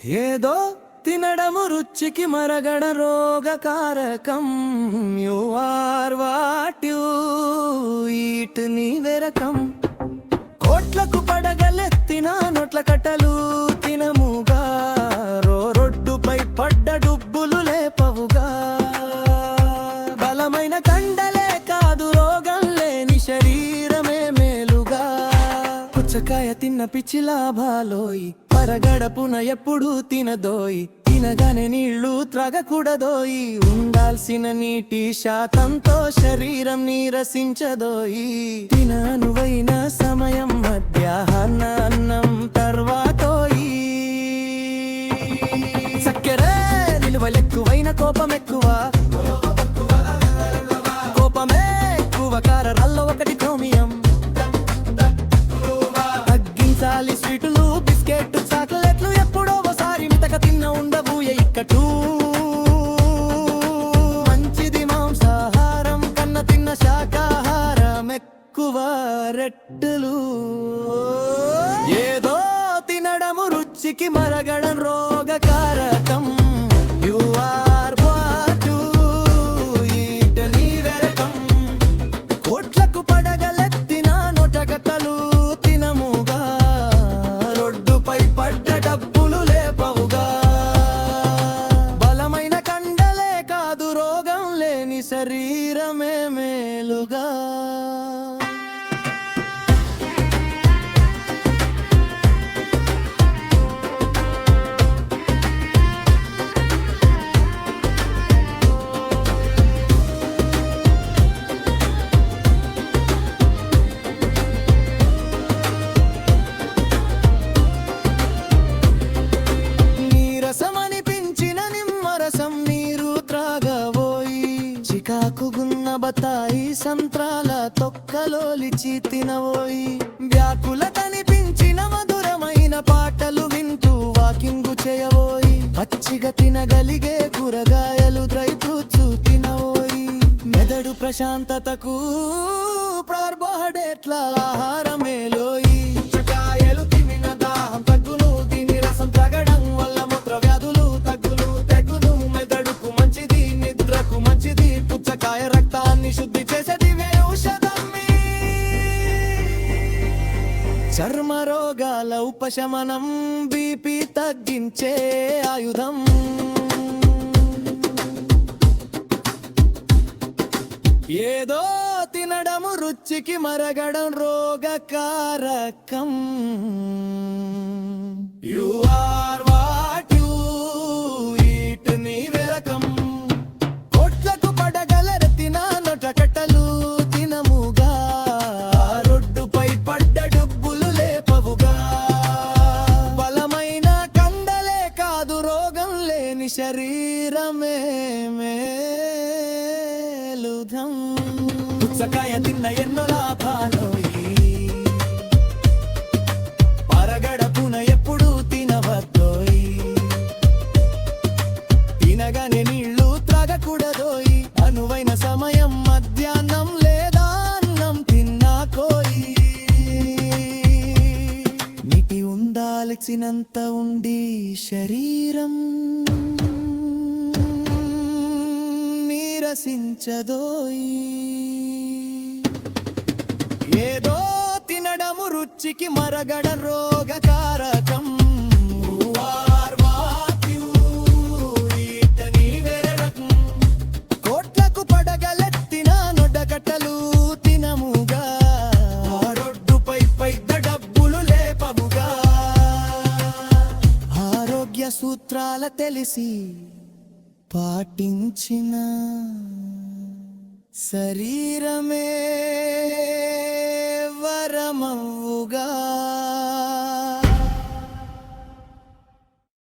ఏదో తినడము రుచికి మరగడ రోగకారకం. You are what you eat నీవే రకం. కోట్లకు పడగలెత్తిన నోట్ల కట్టలు తినముగా, రొడ్డుపై పడ్డ డుబ్బులు లేపవుగా. బలమైన కండలే కాదు రోగం లేని శరీరమే మేలుగా. పుచ్చకాయ తిన్న పిచ్చి లాభాలోయి, పరగడపున ఎప్పుడు తినదోయి. తినగానే నీళ్లు త్రాగకూడదోయి, ఉండాల్సిన నీటి శాతంతో శరీరం నీరసించదోయి. తిననువైన సమయం మధ్యాహ్న అన్నం తర్వాతోయి. చక్కెరే నిలువలెక్కువైన కోపం ఎక్కువ, కోపమే ఎక్కువ కారరాల్లో ఒకటి క్రోమియం. తగ్గించాలి స్వీటులు బిస్కెట్ చాక్లెట్లు, ఎప్పుడో ఒకసారి మితక తిన్న ఉండవు ఇక్కటూ. మంచిది మాంసాహారం కన్న తిన్న శాకాహారం ఎక్కువ రెట్టులు. ఏదో తినడము రుచికి మరగడం రోగకారకం. You are what you eat నీవే రకం. కోట్లకు పడగలెత్తిన నోటగట్టలు తినముగా, రొడ్డుపై పడ్డ డబ్బులు లేపవుగా. బలమైన కండలే కాదు రోగం లేని శరీరమే మేలుగా. నీరసమనిపించిన నిమ్మరసం నీరు త్రాగబోయి, చికాకుగున్న బతాయి సంత్రాల తొక్కలోలిచి తినబోయి. వ్యాకులతనిపించిన మధురమైన పాటలు వింటూ వాకింగు చేయబోయి. పచ్చిగా తినగలిగే కూరగాయలు డ్రై ఫ్రూట్స్ తినబోయి. మెదడు ప్రశాంతతకు కార్బోహైడ్రేట్ల ఆహారమేలోయి. పుచ్చకాయలు తినిన దాహం తగ్గును, దీని రసం త్రాగడం వల్ల మూత్ర వ్యాధులు తగ్గును. మెదడుకు మంచిది, నిద్రకు మంచిది. పుచ్చకాయ రక్తాన్ని శుద్ధి చేసేది ఔషధం. చర్మ రోగాల ఉపశమనం, బీపీ తగ్గించే ఆయుధం. ఏదో తినడము రుచికి మరగడం రోగకారకం. You are what you eat నీవే రకం. కోట్లకు పడగలెత్తిన నోటగట్టలు తినముగా, రొడ్డుపై పడ్డ డుబ్బులు లేపవుగా. బలమైన కండలే కాదు రోగం లేని శరీరమే మేలుధం. పుచ్చకాయ తిన్న ఎన్నో లాభాలోయి, పరగడపున ఎప్పుడు తినవద్దోయి. తినగానే నీళ్లు త్రాగకూడదోయి, అనువైన సమయం మధ్యాహ్నం లేదా అన్నం తిన్నాకోయి. నీటి ఉండాల్సినంత ఉండి శరీరం నీరసించదోయి. ఏదో తినడము రుచికి మరగడ రోగకారకం. You are what you eat నీవే రకం. కోట్లకు పడగలెత్తిన నొడ్డగట్టలు తినముగా, రొడ్డుపై పడ్డ డబ్బులు లేపముగా. ఆరోగ్య సూత్రాల తెలిసి పాటించిన శరీరమే